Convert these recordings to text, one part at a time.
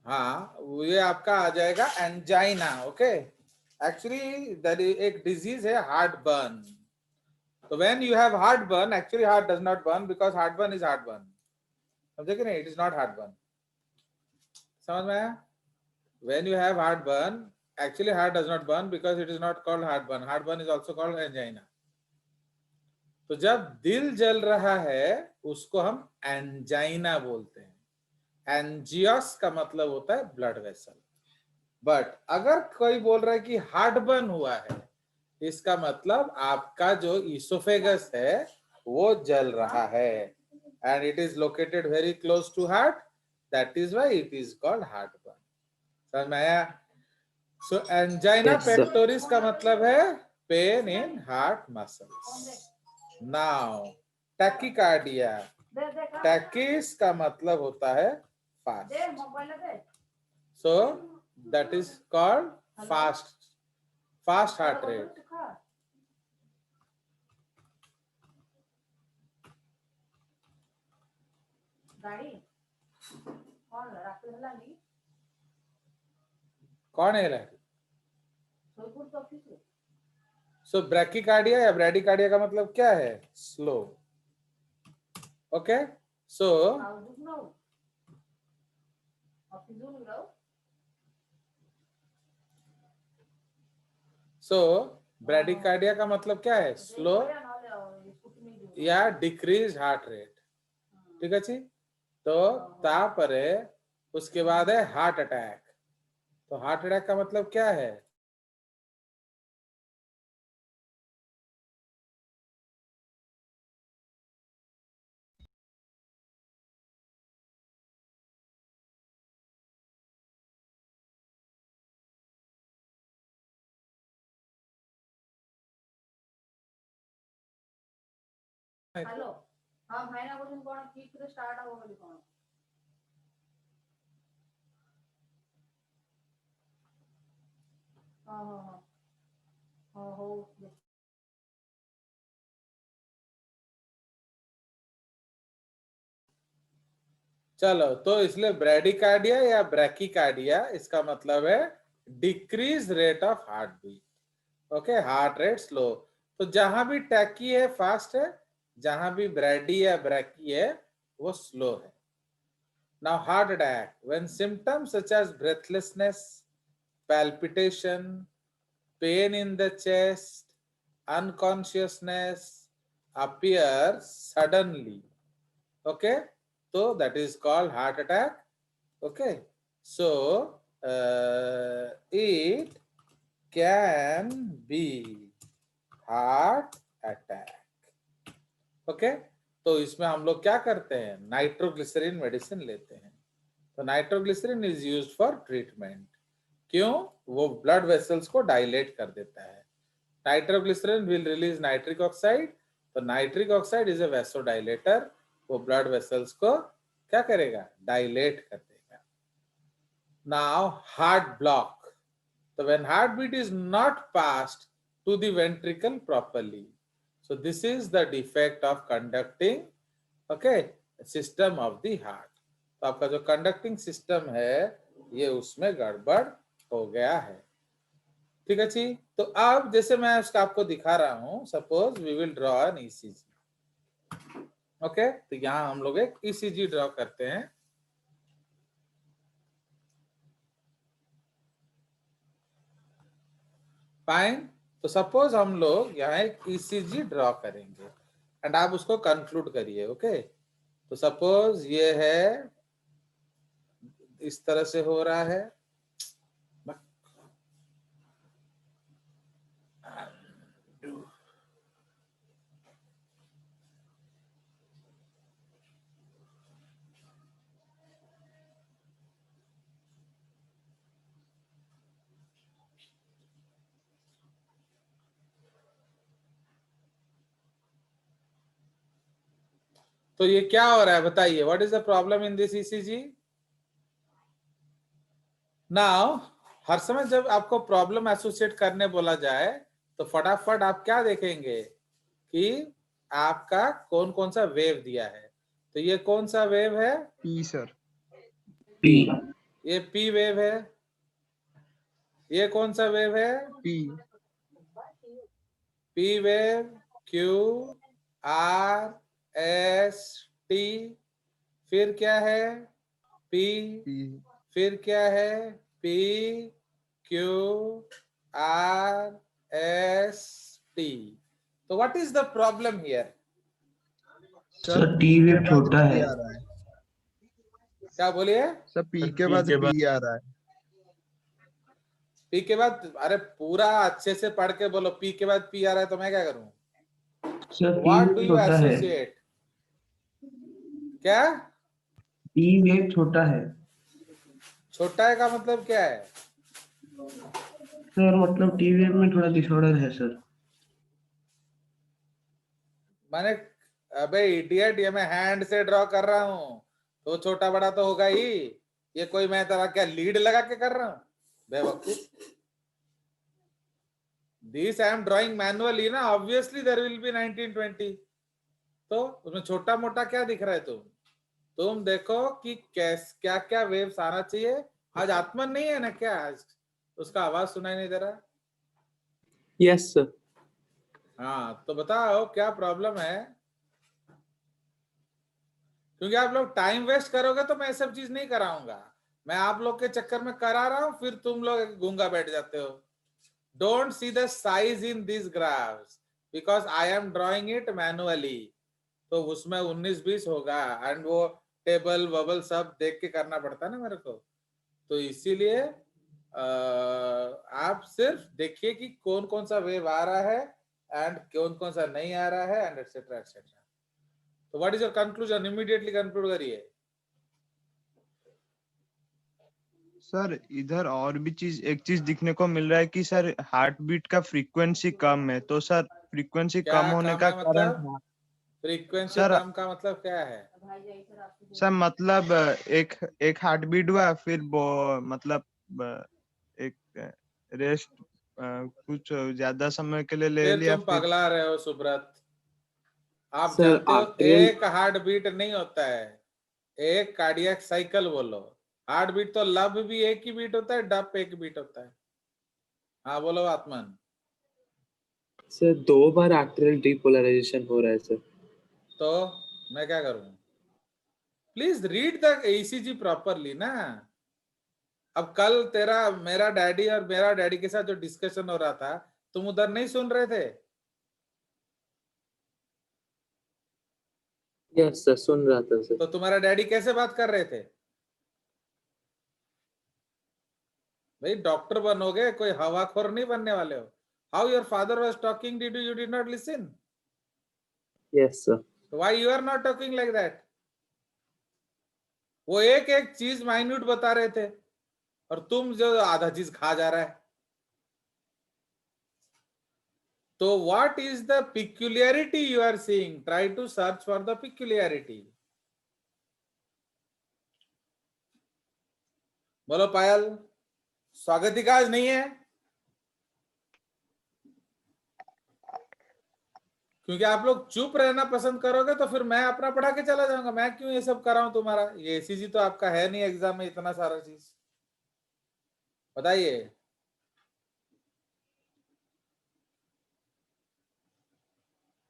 हाँ, ये आपका आ जाएगा एंजाइना। ओके, एक्चुअली एक डिजीज है हार्ट बर्न। तो when you have heart burn, actually heart does not burn because heart burn is heart burn. समझे कि नहीं? It is not heart burn. समझ में आया? When you have heartburn, actually heart does not burn because it is not called heartburn. Heartburn is also called angina. तो जब दिल जल रहा है उसको हम एंजाइना बोलते हैं। एंजियोस का मतलब होता है ब्लड वेसल। बट अगर कोई बोल रहा है कि हार्टबर्न हुआ है, इसका मतलब आपका जो इसोफेगस है वो जल रहा है, and it is located very close to heart, that is why it is called heartburn. समझ में आया? सो एंजाइना पेक्टोरिस का मतलब है pain in heart muscles. Now tachycardia, tachys का मतलब होता है fast. So that is called fast heart rate. कौन है? सो ब्रैकीकार्डिया या ब्रैडीकार्डिया का मतलब क्या है? स्लो। ओके, सो ब्रैडीकार्डिया का मतलब क्या है? स्लो या डिक्रीज हार्ट रेट। ठीक है जी। तो तापरे उसके बाद है हार्ट अटैक। तो हार्ट अटैक का मतलब क्या है? हेलो, हाँ भाई ना बोलूं कौन ठीक से स्टार्ट हो बोली कौन? हाँ हाँ हाँ हाँ हो। चलो, तो इसलिए ब्रैडीकार्डिया या ब्रैकीकार्डिया इसका मतलब है decrease rate of heart beat. Okay, heart rate slow. तो जहां भी टैकी है फास्ट है, जहां भी ब्रैडी या ब्रैकी है वो स्लो है। Now heart attack, when symptoms such as breathlessness, palpitation, pain in the chest, unconsciousness appear suddenly. Okay, so that is called heart attack. Okay, so it can be heart attack. Okay, तो इसमें हम लोग क्या करते हैं? Nitroglycerine medicine लेते हैं। तो nitroglycerin is used for treatment. क्यों? वो ब्लड वेसल्स को डायलेट कर देता है। Nitroglycerin will release nitric oxide. तो nitric oxide is a vasodilator. वो ब्लड वेसल्स को क्या करेगा? डायलेट कर देगा। नाउ हार्ट ब्लॉक, तो when heart beat is not passed to the ventricle properly, so this is the defect of conducting, okay, system of the heart। तो आपका जो कंडक्टिंग सिस्टम है ये उसमें गड़बड़ हो गया है। ठीक है जी। तो अब जैसे मैं उसका आपको दिखा रहा हूं, suppose we will draw an ECG. Okay, तो यहां हम लोग एक ईसीजी ड्रॉ करते हैं। फाइन। तो सपोज हम लोग यहाँ एक ईसीजी ड्रॉ करेंगे एंड आप उसको कंक्लूड करिए। ओके, तो सपोज ये है, इस तरह से हो रहा है। तो ये क्या हो रहा है बताइए? What is the problem in this ECG? Now हर समय जब आपको प्रॉब्लम एसोसिएट करने बोला जाए तो फटाफट आप क्या देखेंगे कि आपका कौन कौन सा वेव दिया है। तो ये कौन सा वेव है? P sir. पी। ये पी वेव है। ये कौन सा वेव है? P. P wave, Q R S T, फिर क्या है? पी, फिर क्या है? P Q R S T. तो what is the problem here? Sir T wave छोटा है। क्या बोलिए? सर पी के बाद पी आ रहा है। पी के बाद, अरे पूरा अच्छे से पढ़ के बोलो। पी के बाद पी आ रहा है तो मैं क्या करूं? Sir T what do wave you छोटा है। एसोसिएट? क्या टी वेव छोटा है। छोटा है का मतलब क्या है? सर मतलब टी वेव में थोड़ा डिसऑर्डर है सर। मैंने, अबे इडियट, ये मैं हैंड से ड्रॉ कर रहा हूं तो छोटा बड़ा तो होगा ही। ये कोई मैं तरह क्या लीड लगा के कर रहा हूं? बेवकूफ। This I am drawing manually ना, ऑब्वियसली देयर विल बी 1920। तो उसमें छोटा मोटा क्या दिख रहा है? तुम देखो कि क्या क्या वेव्स आना चाहिए। आज आत्मन नहीं है ना क्या? आज उसका आवाज सुनाई नहीं दे रहा? Yes sir. हाँ तो बताओ क्या प्रॉब्लम है? क्योंकि आप लोग टाइम वेस्ट करोगे तो मैं ये सब चीज नहीं कराऊंगा। मैं आप लोग के चक्कर में करा रहा हूं, फिर तुम लोग गूंगा बैठ जाते हो। Don't see the size in this graphs because I am drawing it manually. तो उसमें 19-20 होगा एंड वो टेबल वबल सब देख के करना पड़ता है ना मेरे को। तो इसीलिए आप सिर्फ देखिए कि कौन कौन सा वेव आ रहा है एंड कौन कौन सा नहीं आ रहा है एंड एटसेट्रा एटसेट्रा। तो what is your conclusion? Immediately conclude करिए। सर इधर और भी एक चीज दिखने को मिल रहा है कि सर हार्ट बीट का फ्रीक्वेंसी कम है। तो सर फ्रीक्वेंसी क्या कम होने कम का है कारण मतलब? फ्रीक्वेंसी सर कम का मतलब क्या है? सर मतलब एक एक हार्ट बीट हुआ, फिर वो मतलब एक रेस्ट कुछ ज्यादा समय के लिए ले फिर लिया, तुम फिर पगला रहे हो सुब्रत। आप सर जानते हो आर्टेरियल एक हार्ट बीट नहीं होता है, एक कार्डियक साइकिल बोलो। हार्ट बीट तो लब भी एक ही बीट होता है, डप एक बीट होता है। हाँ बोलो आत्मन। सर 2 बार आर्टेरियल डीपोलराइजेशन हो रहा है सर। तो मैं क्या करूं? Please read the ECG properly ना। अब कल तेरा मेरा डैडी और मेरा डैडी के साथ जो डिस्कशन हो रहा था, तुम उधर नहीं सुन रहे थे? यस सर सुन रहा था सर। तो तुम्हारा डैडी कैसे बात कर रहे थे? भाई डॉक्टर बनोगे, कोई हवाखोर नहीं बनने वाले हो। How your father was talking, did you did not listen? Yes sir. Why you are not talking like that? वो एक एक चीज माइन्यूट बता रहे थे और तुम जो आधा चीज खा जा रहा है। तो what is the peculiarity you are seeing? Try to search for the peculiarity. बोलो पायल। स्वागतिका आज नहीं है क्योंकि आप लोग चुप रहना पसंद करोगे तो फिर मैं अपना पढ़ा के चला जाऊंगा। मैं क्यों ये सब कर रहा हूं तुम्हारा? ये एसीजी तो आपका है नहीं एग्जाम में इतना सारा चीज। बताइए।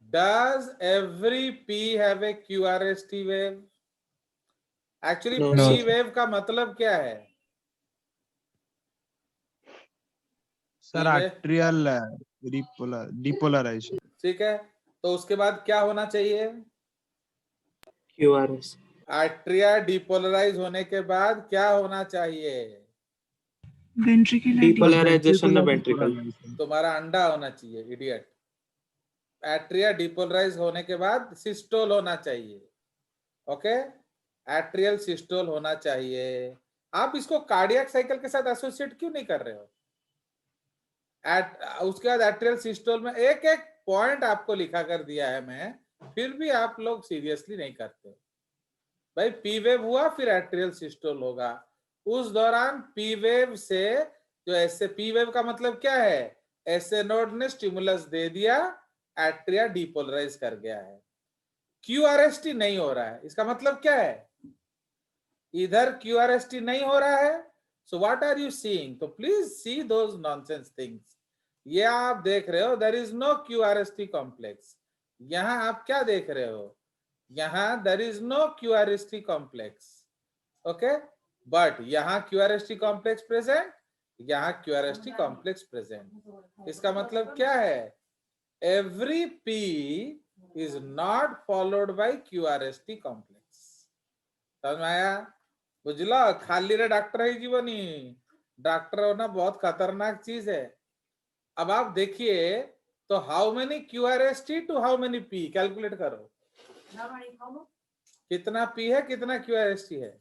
Does every P have a QRST wave? Actually No, no P sir. wave का मतलब क्या है? Sir P wave, arterial depolarization. ठीक है। तो उसके बाद क्या होना चाहिए? QRS आर्ट्रिया डिपोलराइज होने के बाद क्या होना चाहिए? वेंट्रिकुलर डीपोलराइजेशन ना वेंट्रिकल। तुम्हारा अंडा होना चाहिए इडियट। एट्रिया डिपोलराइज होने के बाद सिस्टोल होना चाहिए। ओके, एट्रियल सिस्टोल होना चाहिए। आप इसको कार्डियक साइकिल के साथ एसोसिएट क्यों नहीं कर रहे हो? उसके बाद एट्रियल सिस्टोल में एक एक पॉइंट आपको लिखा कर दिया है मैं, फिर भी आप लोग सीरियसली नहीं करते। भाई पी वेव हुआ, फिर एट्रियल सिस्टोल होगा। उस दौरान पी वेव से जो ऐसे, पी वेव का मतलब क्या है? ऐसे नोड ने स्टिमुलस दे दिया, एट्रिया डिपोलराइज कर गया है। क्यूआरएसटी नहीं हो रहा है, इसका मतलब क्या है? इधर QRST नहीं हो रहा है, so what are you seeing? तो please see those nonsense things. ये आप देख रहे हो there is no QRST complex. यहाँ आप क्या देख रहे हो? यहाँ there is no QRST complex. Okay, but यहाँ QRST complex present, यहाँ QRST complex present. इसका मतलब क्या है? Every P is not followed by QRST complex. समझ में आया? बुझलो, खाली रे डॉक्टर है जीवनी, डॉक्टर होना बहुत खतरनाक चीज है। अब आप देखिए तो how many QRST to how many P calculate करो, कितना P है कितना QRST है।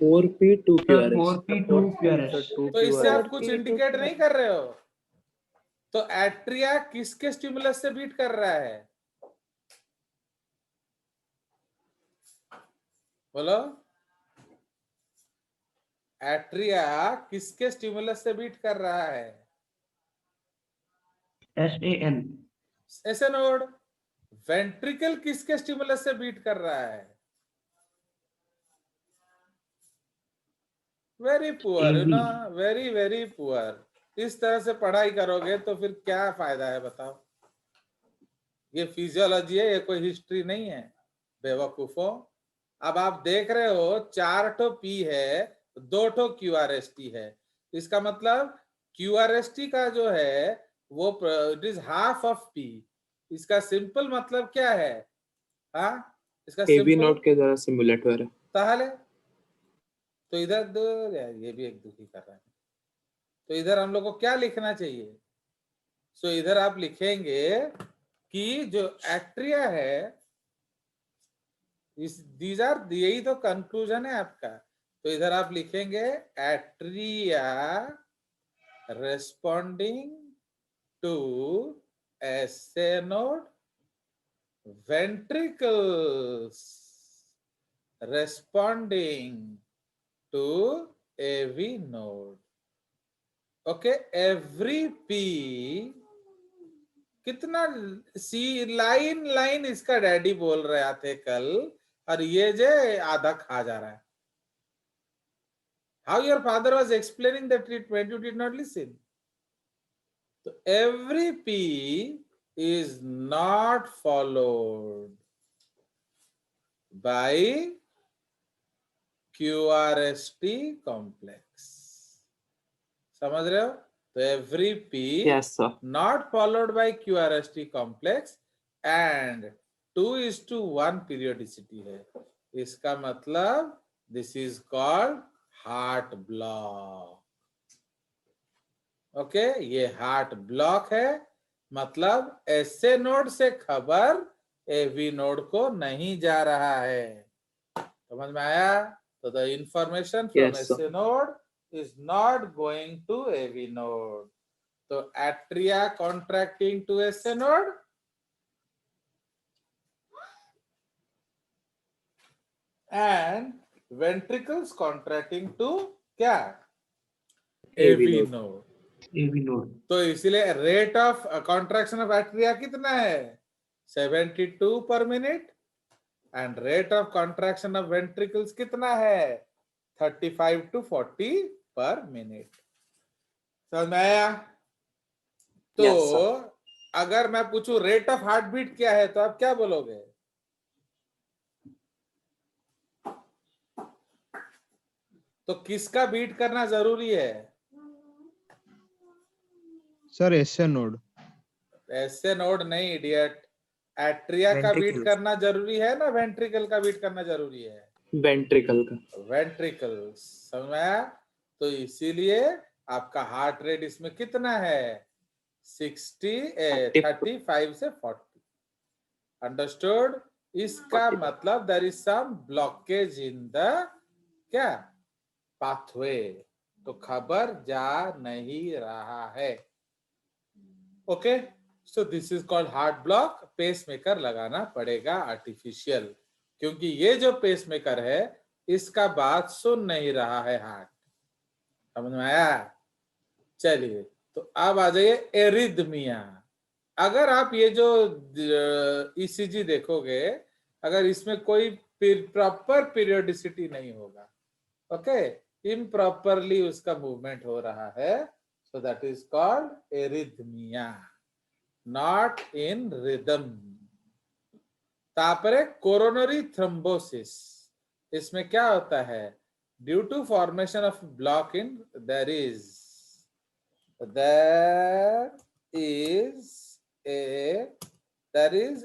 4P 2QRS। 4P 2QRS। तो इससे आप कुछ इंडिकेट नहीं कर रहे हो। तो एट्रिया किसके स्टिमुलस से बीट कर रहा है? बोलो, एट्रिया किसके स्टिमुलस से बीट कर रहा है? SAN। ऐसे नोड। वेंट्रिकल किसके स्टिमुलस से बीट कर रहा है? Very poor, you know, very very poor. इस तरह से पढ़ाई करोगे तो फिर क्या फायदा है बताओ? ये फिजियोलॉजी है, ये कोई हिस्ट्री नहीं है बेवकूफों। अब आप देख रहे हो 4 ठो P है, 2 ठो QRST है। इसका मतलब QRST का जो है वो it is half of P। इसका सिंपल मतलब क्या है? हाँ, इसका AB सिंपल नोट के जरा सिमुलेट हो रहा है। ताहले तो इधर दो, ये भी एक दुखी कर रहा है। तो इधर हम लोग को क्या लिखना चाहिए? सो इधर आप लिखेंगे कि जो एट्रिया है, इस दीज आर, यही तो कंक्लूजन है आपका। तो इधर आप लिखेंगे एट्रिया रेस्पॉन्डिंग टू SA नोड, ventricles responding to AV node. Okay, every P कितना सी लाइन लाइन इसका डैडी बोल रहे थे कल, और ये जे आधा खा जा रहा है। How your father was explaining the treatment, you did not listen. So every P is not followed by QRST complex. समझ रहे हो? तो every P Yes, sir. not followed by QRST complex and 2:1 periodicity है। इसका मतलब this is called heart block. Okay, ये heart block है, मतलब SA नोड से खबर AV नोड को नहीं जा रहा है। समझ में आया? तो the information from Yes, sir. SA node is not going to AV node. So atria contracting to SA node and ventricles contracting to क्या? AV node. AV node। तो इसलिए rate of contraction of atria कितना है? 72 पर minute. And rate of contraction of ventricles कितना है? 35 to 40 पर minute. समझ में आया? तो Yes, sir. अगर मैं पूछूं रेट ऑफ हार्ट बीट क्या है, तो आप क्या बोलोगे? तो किसका बीट करना जरूरी है? Sir SA node. ऐसे नोड नहीं इडियट, एट्रिया का बीट Ventricles. करना जरूरी है ना वेंट्रिकल का बीट करना जरूरी है? वेंट्रिकल का। वेंट्रिकल्स। समझ में आया? तो इसीलिए आपका हार्ट रेट इसमें कितना है? 35 से 40। अंडरस्टूड? इसका 40 मतलब there is some blockage in the क्या पाथवे, तो खबर जा नहीं रहा है। Okay, so this is called heart block. Pacemaker लगाना पड़ेगा आर्टिफिशियल, क्योंकि ये जो पेस मेकर है इसका बात सुन नहीं रहा है हार्ट। समझ में आया? चलिए, तो अब आ जाइए एरिथमिया। अगर आप ये जो ECG देखोगे, अगर इसमें कोई प्रॉपर पीरियोडिसिटी नहीं होगा, ओके, इम्प्रॉपरली उसका मूवमेंट हो रहा है, so that is called arrhythmia, not in rhythm. तापरे कोरोनरी थ्रोम्बोसिस, इसमें क्या होता है, due to formation of block in there is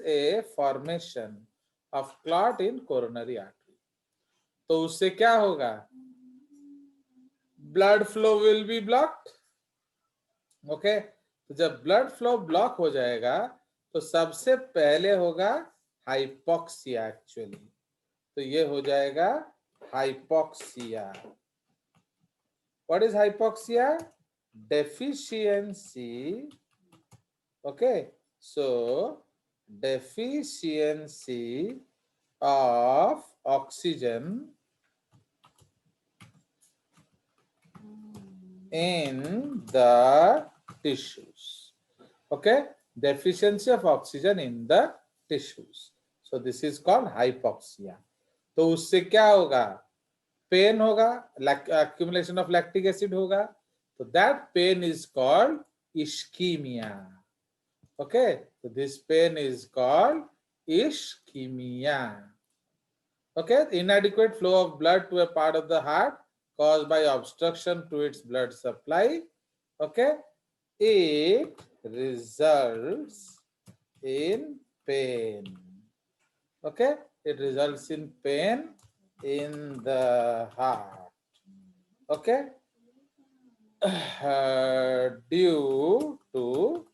a formation of clot in coronary artery. तो उससे क्या होगा, blood flow will be blocked, okay. तो जब ब्लड फ्लो ब्लॉक हो जाएगा तो सबसे पहले होगा हाइपोक्सिया एक्चुअली, तो ये हो जाएगा hypoxia. What is hypoxia, deficiency, okay, so deficiency of oxygen in the tissues, okay, deficiency of oxygen in the tissues, so this is called hypoxia। तो उससे क्या होगा, पेन होगा, accumulation of lactic acid होगा, तो that pain is called ischemia, okay, so this pain is called ischemia, okay। Inadequate flow of blood to a part of the heart caused by obstruction to its blood supply, okay, it results in pain, okay, it results in pain in the heart, okay, due to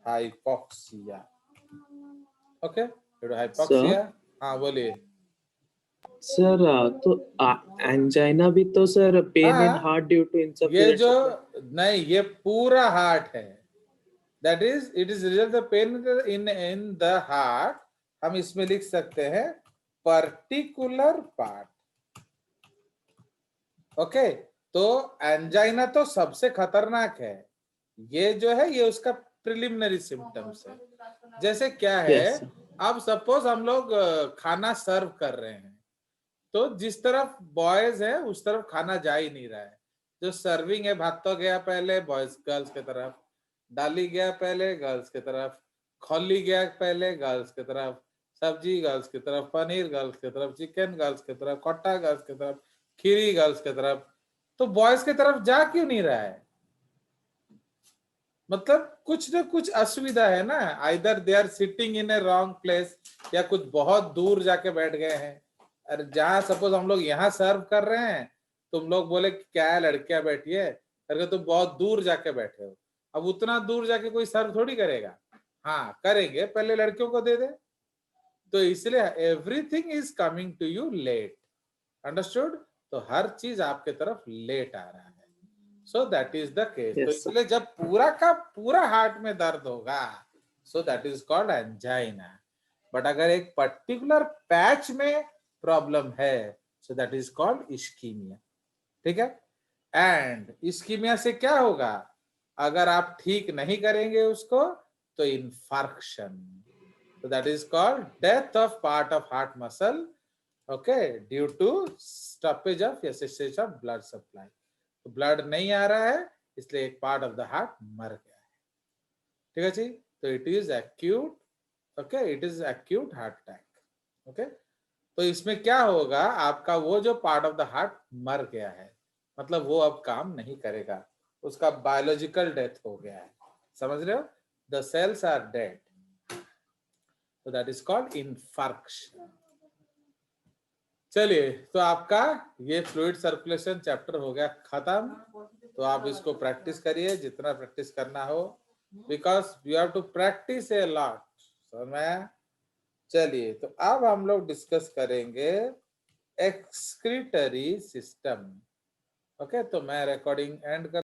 hypoxia, okay, due to hypoxia। हाँ बोलिए। Sir तो angina भी तो sir pain in हाँ, heart due to ये insufficient जो नहीं, ये पूरा हार्ट है, that is it is result the pain in the heart. हम इसमें लिख सकते हैं पर्टिकुलर पार्ट, ओके। तो एंजाइना तो सबसे खतरनाक है, ये जो है ये उसका प्रिलिमिनरी सिम्टम्स है। जैसे क्या है, Yes, अब सपोज हम लोग खाना सर्व कर रहे हैं, तो जिस तरफ बॉयज है उस तरफ खाना जा ही नहीं रहा है। जो सर्विंग है, भात तो गया पहले बॉयज गर्ल्स की तरफ, डाली गया पहले गर्ल्स की तरफ, खोली गया पहले गर्ल्स की तरफ, सब्जी गर्ल्स की तरफ, पनीर गर्ल्स की तरफ, चिकन गर्ल्स की तरफ, खट्टा गर्ल्स की तरफ, खीरी गर्ल्स की तरफ, तो बॉयज की तरफ जा क्यों नहीं रहा है, मतलब कुछ ना कुछ असुविधा है ना, either they are sitting in a wrong place, या कुछ बहुत दूर जाके बैठ गए हैं। अरे जहां सपोज हम लोग यहाँ सर्व कर रहे हैं, तुम लोग बोले क्या है लड़कियां बैठी है करके, तुम बहुत दूर जाके बैठे हो, अब उतना दूर जाके कोई सर्व थोड़ी करेगा, हाँ करेंगे, पहले लड़कियों को दे दे। तो इसलिए everything is coming to you late, understood, तो हर चीज आपके तरफ लेट आ रहा है, so that is the case. तो Yes, sir. इसलिए जब पूरा का पूरा हार्ट में दर्द होगा, so that is called angina. But अगर एक पर्टिकुलर पैच में प्रॉब्लम है, so that is called ischaemia, ठीक है। एंड इस्कीमिया से क्या होगा, अगर आप ठीक नहीं करेंगे उसको, तो infarction, so that is called death of part of heart muscle, okay, due to stoppage of cessation of blood supply। तो ब्लड नहीं आ रहा है, इसलिए एक पार्ट ऑफ द हार्ट मर गया है, ठीक है जी। तो it is acute, okay, it is acute heart attack, okay. तो इसमें क्या होगा, आपका वो जो पार्ट ऑफ द हार्ट मर गया है, मतलब वो अब काम नहीं करेगा, उसका बायोलॉजिकल डेथ हो गया है, समझ रहे हो, the cells are dead, so that is called infarction। चलिए, तो आपका ये फ्लूइड सर्कुलेशन चैप्टर हो गया खत्म। तो आप इसको प्रैक्टिस करिए जितना प्रैक्टिस करना हो, because you have to practise a lot, समझ में आया। चलिए, तो अब हम लोग डिस्कस करेंगे एक्सक्रीटरी सिस्टम, ओके। तो मैं रिकॉर्डिंग एंड कर